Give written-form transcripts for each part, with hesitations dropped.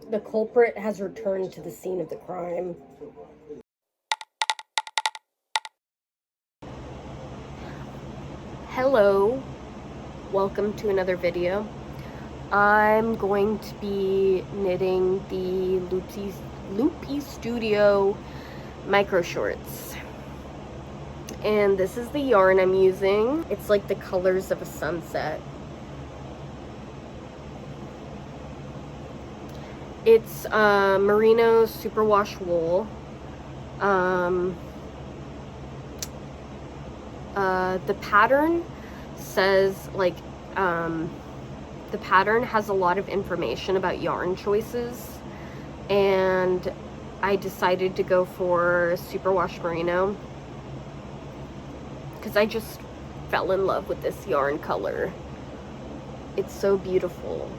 The culprit has returned to the scene of the crime. Hello, welcome to another video. I'm going to be knitting the Loupsy Studio micro shorts. And this is the yarn I'm using. It's like the colors of a sunset. It's merino superwash wool. The pattern says the pattern has a lot of information about yarn choices, and I decided to go for superwash merino because I just fell in love with this yarn color. It's so beautiful.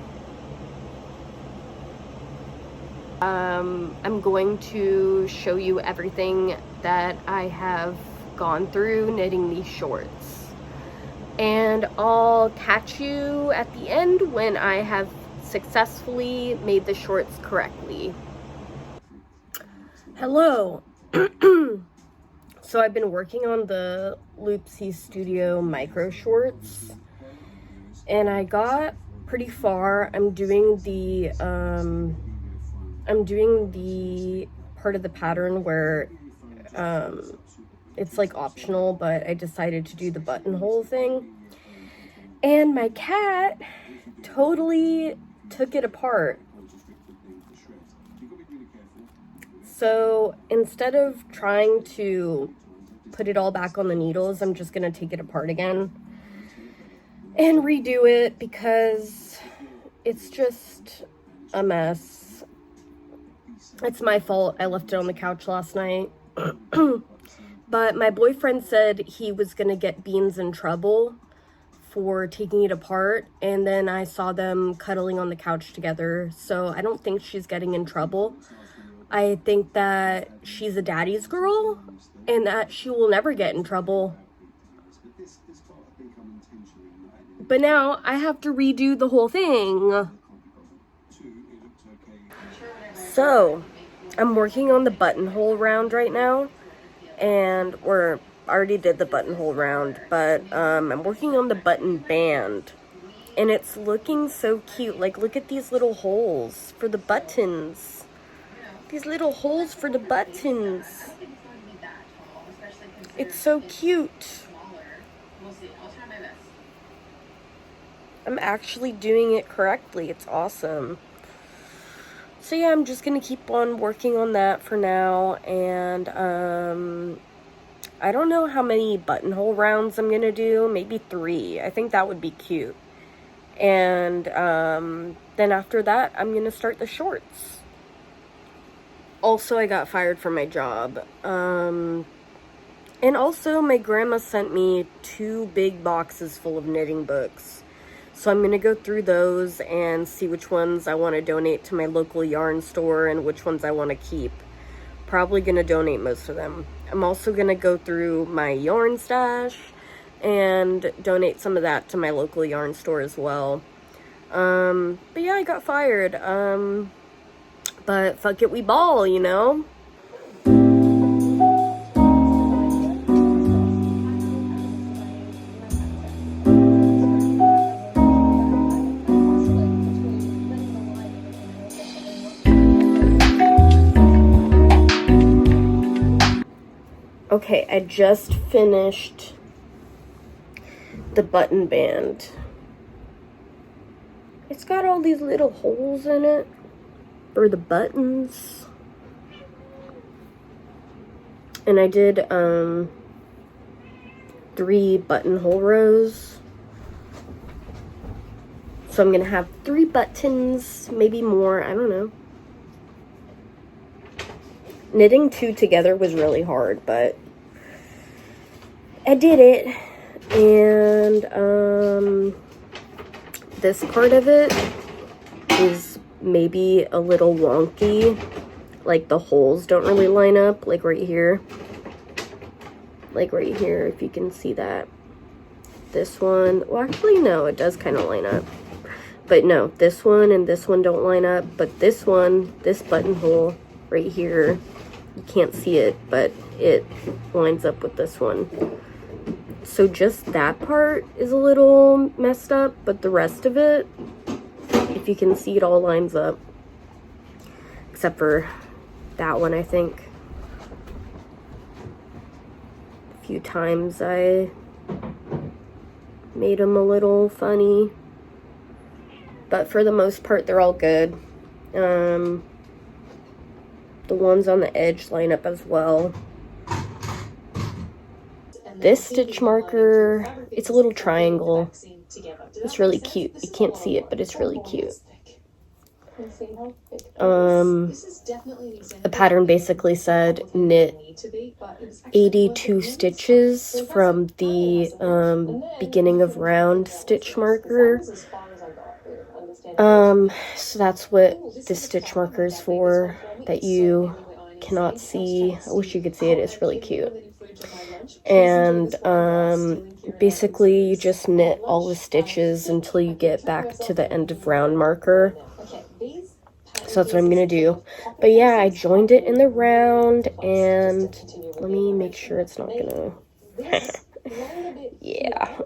I'm going to show you everything that I have gone through knitting these shorts, and I'll catch you at the end when I have successfully made the shorts correctly. Hello. So I've been working on the Loupsy Studio micro shorts, and I got pretty far. I'm doing the part of the pattern where it's like optional, but I decided to do the buttonhole thing, and my cat totally took it apart. So instead of trying to put it all back on the needles, I'm just gonna take it apart again and redo it because it's just a mess. It's my fault. I left it on the couch last night. But my boyfriend said he was gonna get Beans in trouble for taking it apart, and then I saw them cuddling on the couch together, so I don't think she's getting in trouble. I think that she's a daddy's girl and that she will never get in trouble. But now I have to redo the whole thing. So I'm working on the buttonhole round right now, and I already did the buttonhole round, but I'm working on the button band, and it's looking so cute. Like, look at these little holes for the buttons. These little holes for the buttons. It's so cute. I'm actually doing it correctly. It's awesome. So yeah, I'm just gonna keep on working on that for now, and I don't know how many buttonhole rounds I'm gonna do. Maybe 3. I think that would be cute. And then after that, I'm gonna start the shorts. Also, I got fired from my job. And also, my grandma sent me 2 big boxes full of knitting books. So I'm going to go through those and see which ones I want to donate to my local yarn store and which ones I want to keep. Probably going to donate most of them. I'm also going to go through my yarn stash and donate some of that to my local yarn store as well. But yeah, I got fired. But fuck it, we ball, you know? Okay, I just finished the button band. It's got all these little holes in it for the buttons. And I did 3 buttonhole rows. So I'm gonna have 3 buttons, maybe more, I don't know. Knitting 2 together was really hard, but I did it. And this part of it is maybe a little wonky. Like, the holes don't really line up, like right here. Like right here, if you can see that. This one, well, actually no, it does kind of line up. But no, this one and this one don't line up, but this one, this buttonhole right here, you can't see it, but it lines up with this one. So just that part is a little messed up, but the rest of it, if you can see, it all lines up. Except for that one, I think. A few times I made them a little funny. But for the most part, they're all good. The ones on the edge line up as well. This stitch marker, it's a little triangle. It's really cute. You can't see it, but it's really cute. The pattern basically said knit 82 stitches from the beginning of round stitch marker. So that's what this stitch marker is for, that you cannot see. I wish you could see it. It's really cute. And basically you just knit all the stitches until you get back to the end of round marker. So that's what I'm gonna do. But yeah, I joined it in the round, and let me make sure it's not gonna yeah,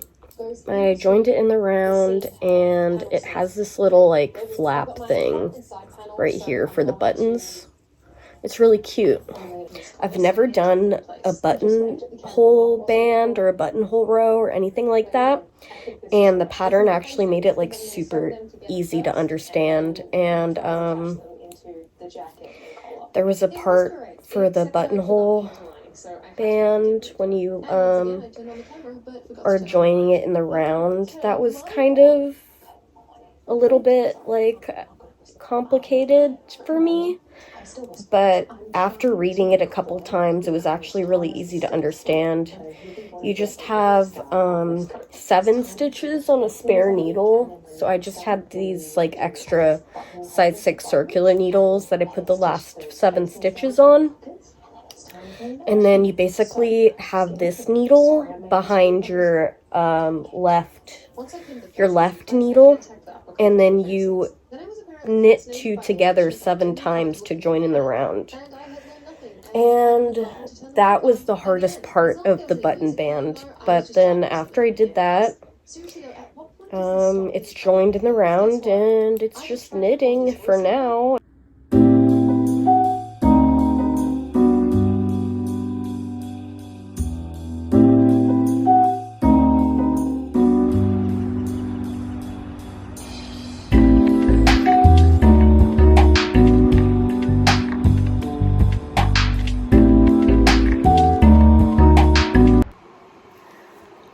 I joined it in the round, and it has this little like flap thing right here for the buttons. It's really cute. I've never done a buttonhole band or a buttonhole row or anything like that, and the pattern actually made it like super easy to understand. And there was a part for the buttonhole band when you are joining it in the round that was kind of a little bit like complicated for me. But after reading it a couple times, it was actually really easy to understand. You just have 7 stitches on a spare needle. So I just had these like extra size 6 circular needles that I put the last 7 stitches on. And then you basically have this needle behind your left needle, and then you knit 2 together 7 times to join in the round. And that was the hardest part of the button band. But then after I did that, it's joined in the round, and it's just knitting for now.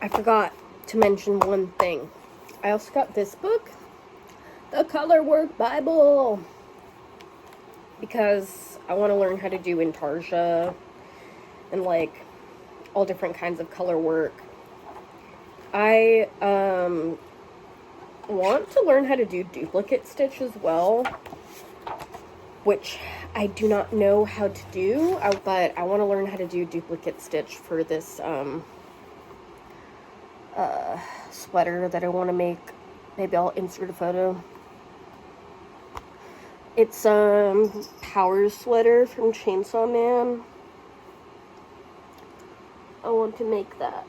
I forgot to mention one thing. I also got this book, the Color Work Bible, because I want to learn how to do intarsia and like all different kinds of color work. I want to learn how to do duplicate stitch as well, which I do not know how to do, but I want to learn how to do duplicate stitch for this sweater that I want to make. Maybe I'll insert a photo. It's Power sweater from Chainsaw Man. I want to make that.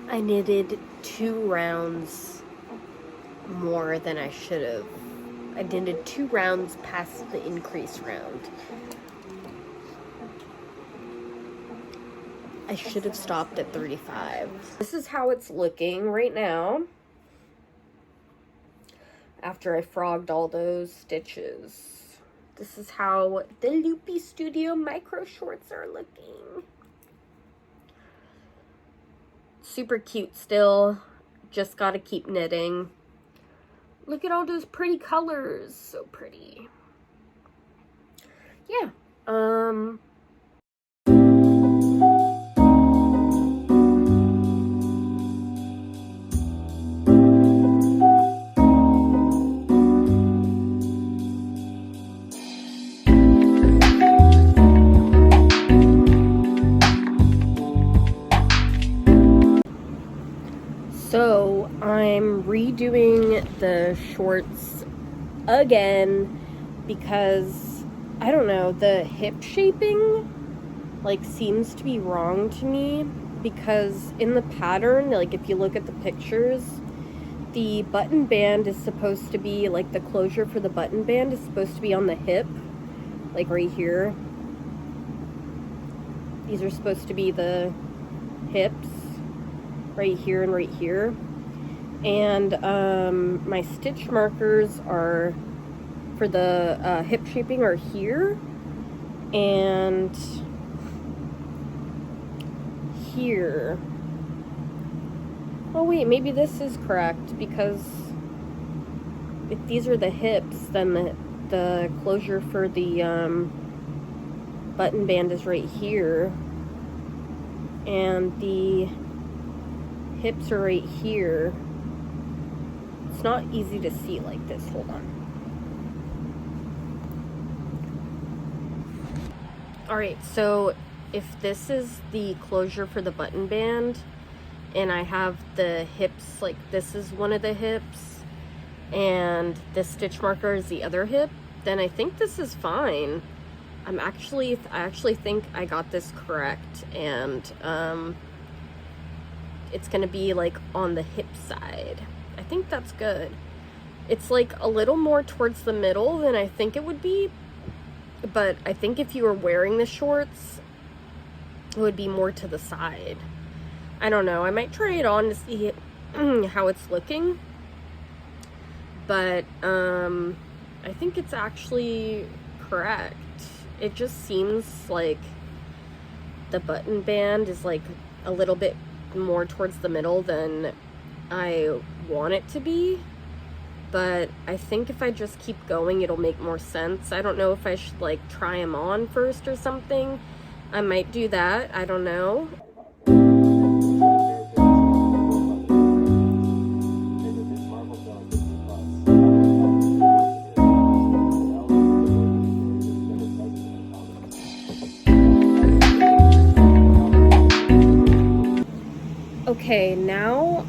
I knitted 2 rounds more than I should have. I knitted 2 rounds past the increase round. I should have stopped at 35. This is how it's looking right now after I frogged all those stitches. This is how the Loupsy Studio micro shorts are looking. Super cute still. Just gotta keep knitting. Look at all those pretty colors. So pretty. Yeah. redoing the shorts again because, I don't know, the hip shaping, like, seems to be wrong to me, because in the pattern, like, if you look at the pictures, the button band is supposed to be, like, the closure for the button band is supposed to be on the hip, like right here. These are supposed to be the hips, right here and right here. And my stitch markers are for the hip shaping are here and here. Oh wait, maybe this is correct, because if these are the hips, then the closure for the button band is right here, and the hips are right here. It's not easy to see like this. Hold on. Alright, so if this is the closure for the button band, and I have the hips, like this is one of the hips, and this stitch marker is the other hip, then I think this is fine. I actually think I got this correct, and it's gonna be like on the hip side. I think that's good. It's like a little more towards the middle than I think it would be, but I think if you were wearing the shorts, it would be more to the side. I don't know. I might try it on to see how it's looking, but I think it's actually correct. It just seems like the button band is like a little bit more towards the middle than I want it to be, but I think if I just keep going, it'll make more sense. I don't know if I should like try them on first or something. I might do that. I don't know. Okay, now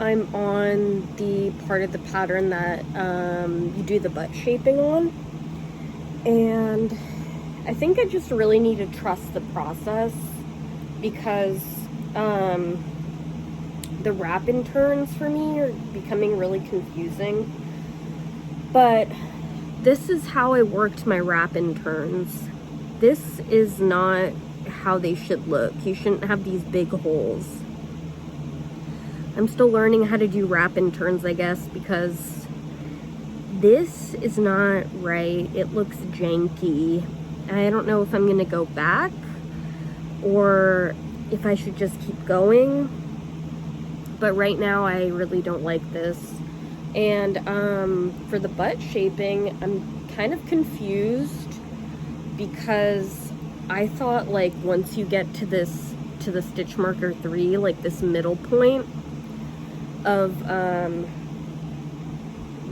I'm on the part of the pattern that you do the butt shaping on, and I think I just really need to trust the process, because the wrap-in turns for me are becoming really confusing. But this is how I worked my wrap-in turns. This is not how they should look. You shouldn't have these big holes. I'm still learning how to do wrap-in turns, I guess, because this is not right. It looks janky. I don't know if I'm gonna go back or if I should just keep going. But right now I really don't like this. And for the butt shaping, I'm kind of confused, because I thought like once you get to this, to the stitch marker 3, like this middle point of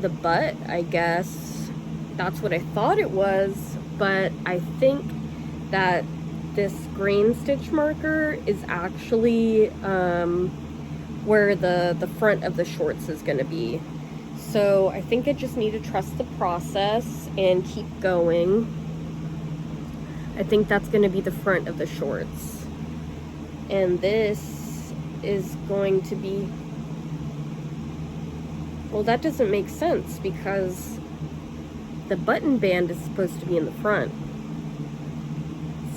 the butt, I guess that's what I thought it was, but I think that this green stitch marker is actually where the front of the shorts is going to be. So I think I just need to trust the process and keep going. I think that's going to be the front of the shorts, and this is going to be, well, that doesn't make sense, because the button band is supposed to be in the front.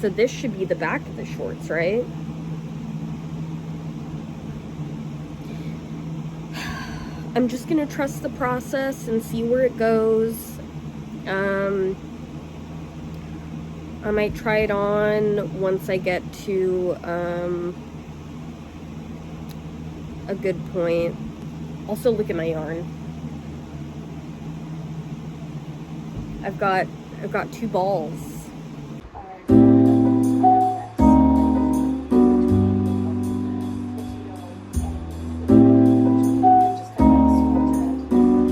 So this should be the back of the shorts, right? I'm just gonna trust the process and see where it goes. I might try it on once I get to a good point. Also, look at my yarn. I've got 2 balls.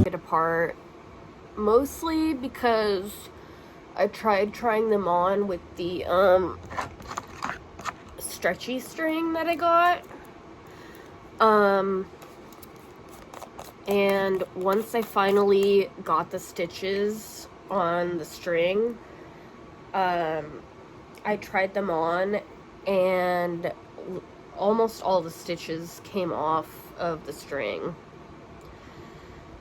It apart, mostly because I tried trying them on with the stretchy string that I got. And once I finally got the stitches on the string, I tried them on, and almost all the stitches came off of the string.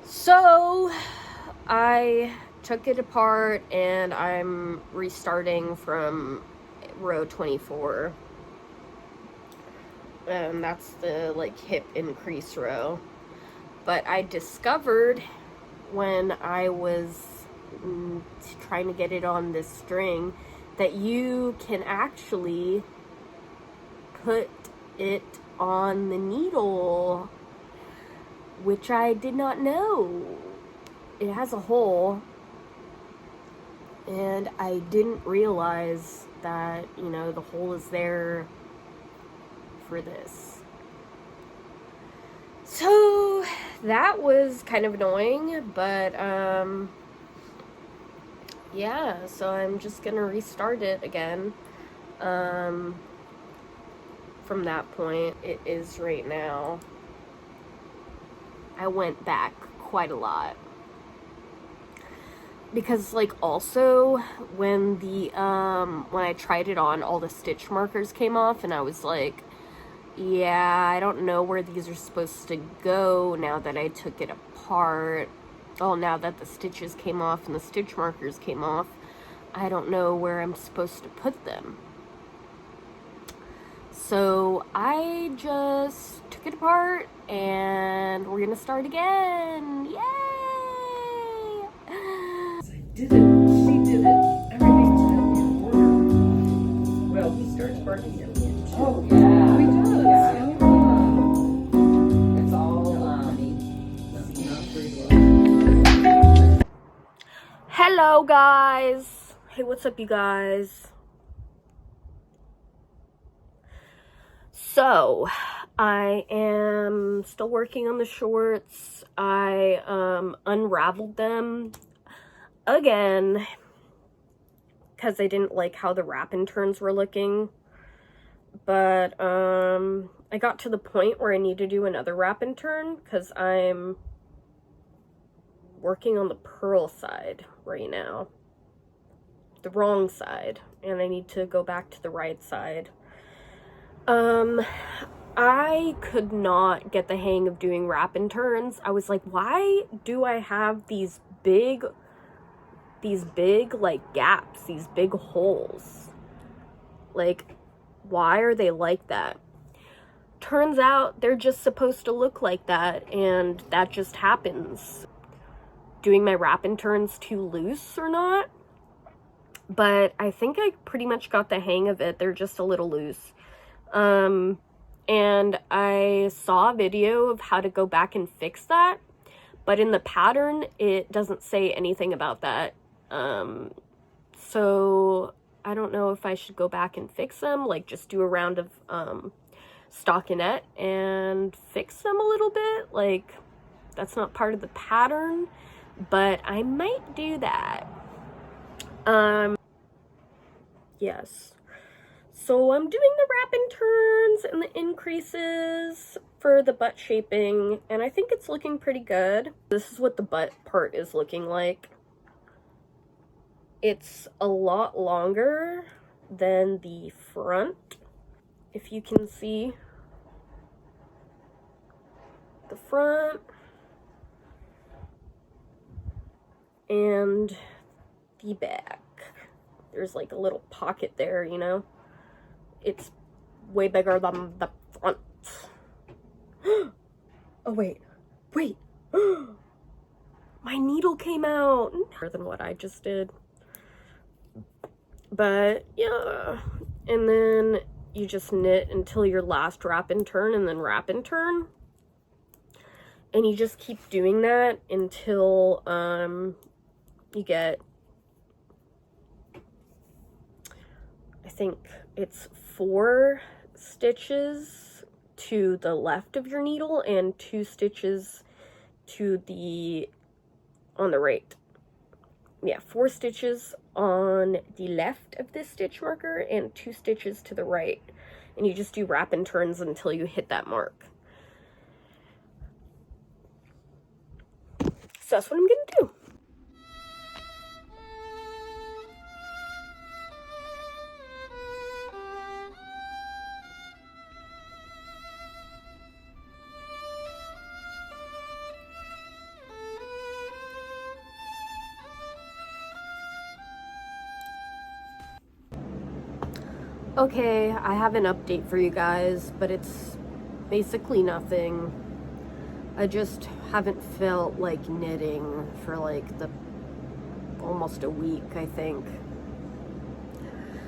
So I took it apart, and I'm restarting from row 24. And that's the like hip increase row. But I discovered when I was trying to get it on this string that you can actually put it on the needle, which I did not know. It has a hole, and I didn't realize that, you know, the hole is there for this. So that was kind of annoying, but yeah, so I'm just gonna restart it again. From that point, it is right now. I went back quite a lot. Because, like, also, when when I tried it on, all the stitch markers came off, and I was like, yeah, I don't know where these are supposed to go now that I took it apart. Oh, now that the stitches came off and the stitch markers came off, I don't know where I'm supposed to put them. So I just took it apart, and we're gonna start again. Yay! I did it. She did it. Everything's in order. Well, he starts barking at me. Oh, yeah. He does. Yeah. Yeah. It's all Hello, guys. Hey, what's up, you guys? So, I am still working on the shorts. I unraveled them again because I didn't like how the wrap and turns were looking. But I got to the point where I need to do another wrap and turn because I'm working on the purl side right now. The wrong side. And I need to go back to the right side. I could not get the hang of doing wrap and turns. I was like, why do I have these big like gaps, these big holes? Like, why are they like that? Turns out they're just supposed to look like that, and that just happens. Doing my wrap and turns too loose or not? But I think I pretty much got the hang of it. They're just a little loose. And I saw a video of how to go back and fix that, but in the pattern, it doesn't say anything about that. So I don't know if I should go back and fix them, like just do a round of, stockinette and fix them a little bit. Like, that's not part of the pattern, but I might do that. Yes. So I'm doing the wrap and turns and the increases for the butt shaping, and I think it's looking pretty good. This is what the butt part is looking like. It's a lot longer than the front, if you can see. The front and the back. There's like a little pocket there, you know? It's way bigger than the front. Oh, wait. My needle came out. More than what I just did. But, yeah. And then you just knit until your last wrap and turn, and then wrap and turn. And you just keep doing that until, you get, I think it's 4 stitches to the left of your needle and 2 stitches to on the right. Yeah, 4 stitches on the left of this stitch marker and 2 stitches to the right. And you just do wrap and turns until you hit that mark. So that's what I'm gonna do. Okay, I have an update for you guys, but it's basically nothing. I just haven't felt like knitting for like almost a week, I think.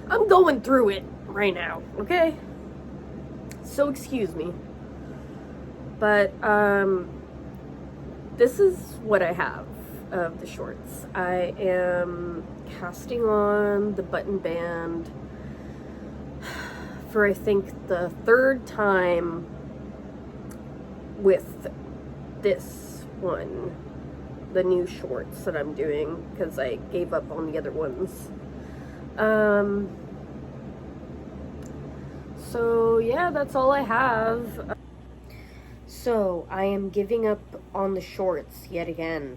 I'm going through it right now, okay? So excuse me. But this is what I have of the shorts. I am casting on the button band for I think the third time with this one, the new shorts that I'm doing, because I gave up on the other ones. So yeah, that's all I have. So I am giving up on the shorts yet again.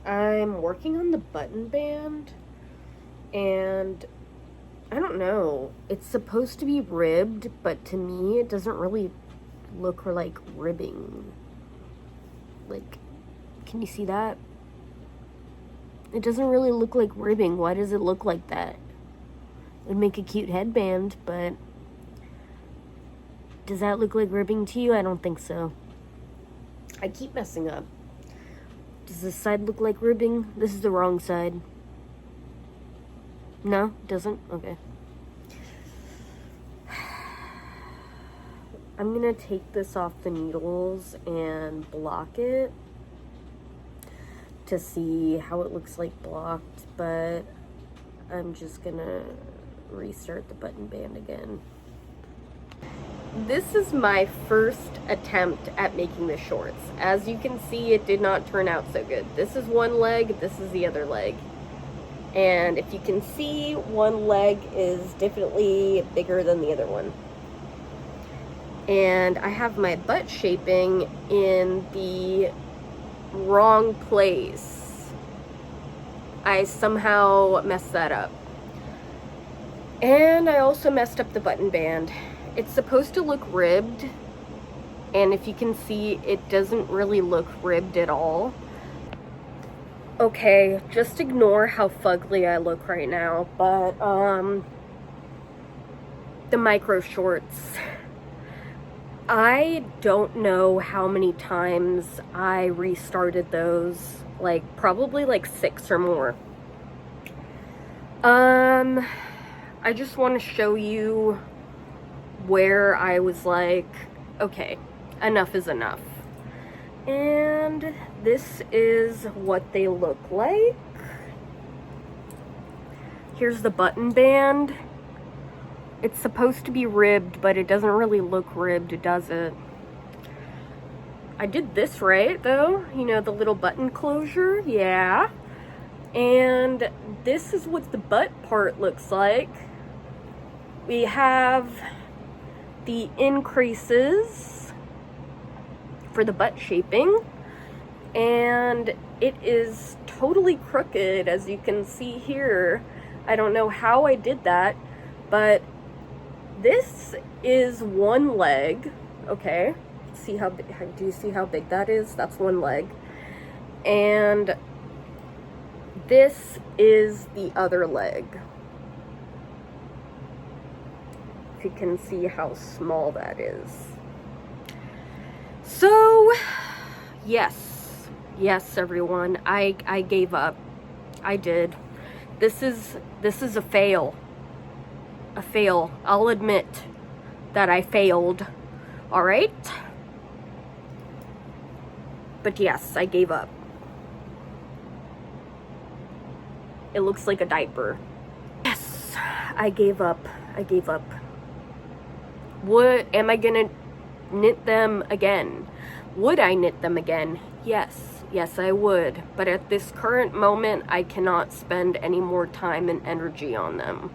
I'm working on the button band, and I don't know. It's supposed to be ribbed, but to me, it doesn't really look like ribbing. Like, can you see that? It doesn't really look like ribbing. Why does it look like that? It would make a cute headband, but does that look like ribbing to you? I don't think so. I keep messing up. Does this side look like ribbing? This is the wrong side. No, it doesn't? Okay. I'm gonna take this off the needles and block it to see how it looks like blocked, but I'm just gonna restart the button band again. This is my first attempt at making the shorts. As you can see, it did not turn out so good. This is one leg, this is the other leg. And if you can see, one leg is definitely bigger than the other one. And I have my butt shaping in the wrong place. I somehow messed that up. And I also messed up the button band. It's supposed to look ribbed, and if you can see, it doesn't really look ribbed at all. Okay, just ignore how fugly I look right now, but the micro shorts, I don't know how many times I restarted those, like probably like 6 or more. I just want to show you where I was like, okay, enough is enough. And this is what they look like. Here's the button band. It's supposed to be ribbed, but it doesn't really look ribbed, does it? I did this right, though. You know, the little button closure, yeah. And this is what the butt part looks like. We have the increases for the butt shaping, and it is totally crooked, as you can see here. I don't know how I did that, but this is one leg. Okay, see how do you see how big that is? That's one leg. And this is the other leg. If you can see how small that is. So, yes, everyone, I gave up. I did. This is a fail. A fail. I'll admit that I failed. All right? But yes, I gave up. It looks like a diaper. Yes, I gave up. I gave up. Am I gonna knit them again? Would I knit them again? Yes, I would. But at this current moment, I cannot spend any more time and energy on them.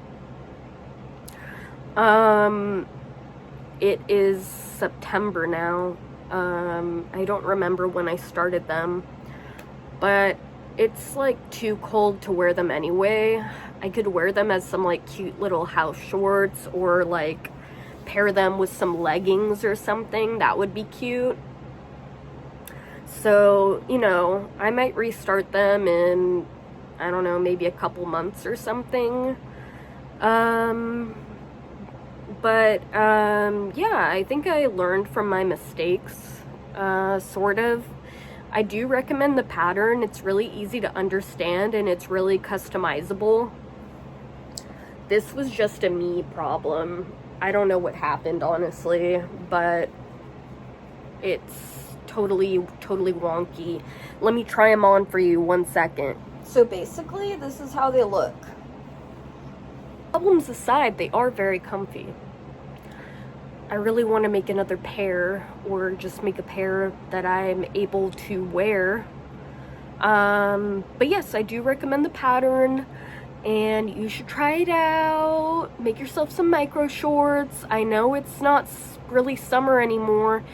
It is September now. I don't remember when I started them. but it's like too cold to wear them anyway. I could wear them as some like cute little house shorts, or like pair them with some leggings or something. That would be cute. So, you know, I might restart them in, I don't know, maybe a couple months or something. Yeah, I think I learned from my mistakes, sort of. I do recommend the pattern. It's really easy to understand and it's really customizable. This was just a me problem. I don't know what happened, honestly, but it's totally wonky. Let me try them on for you 1 second. So basically, this is how they look. Problems aside, they are very comfy. I really want to make another pair, or just make a pair that I'm able to wear. But yes, I do recommend the pattern, and you should try it out. Make yourself some micro shorts. I know it's not really summer anymore,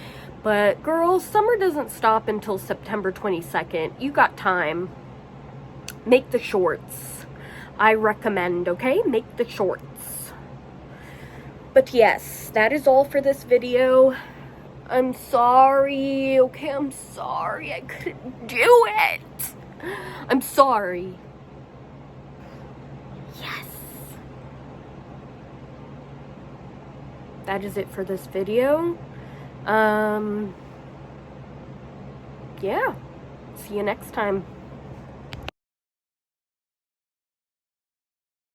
but girls, summer doesn't stop until September 22nd. You got time. Make the shorts. I recommend, okay? Make the shorts. But yes, that is all for this video. I'm sorry, okay? I'm sorry. I couldn't do it. I'm sorry. Yes. That is it for this video. Yeah. See you next time.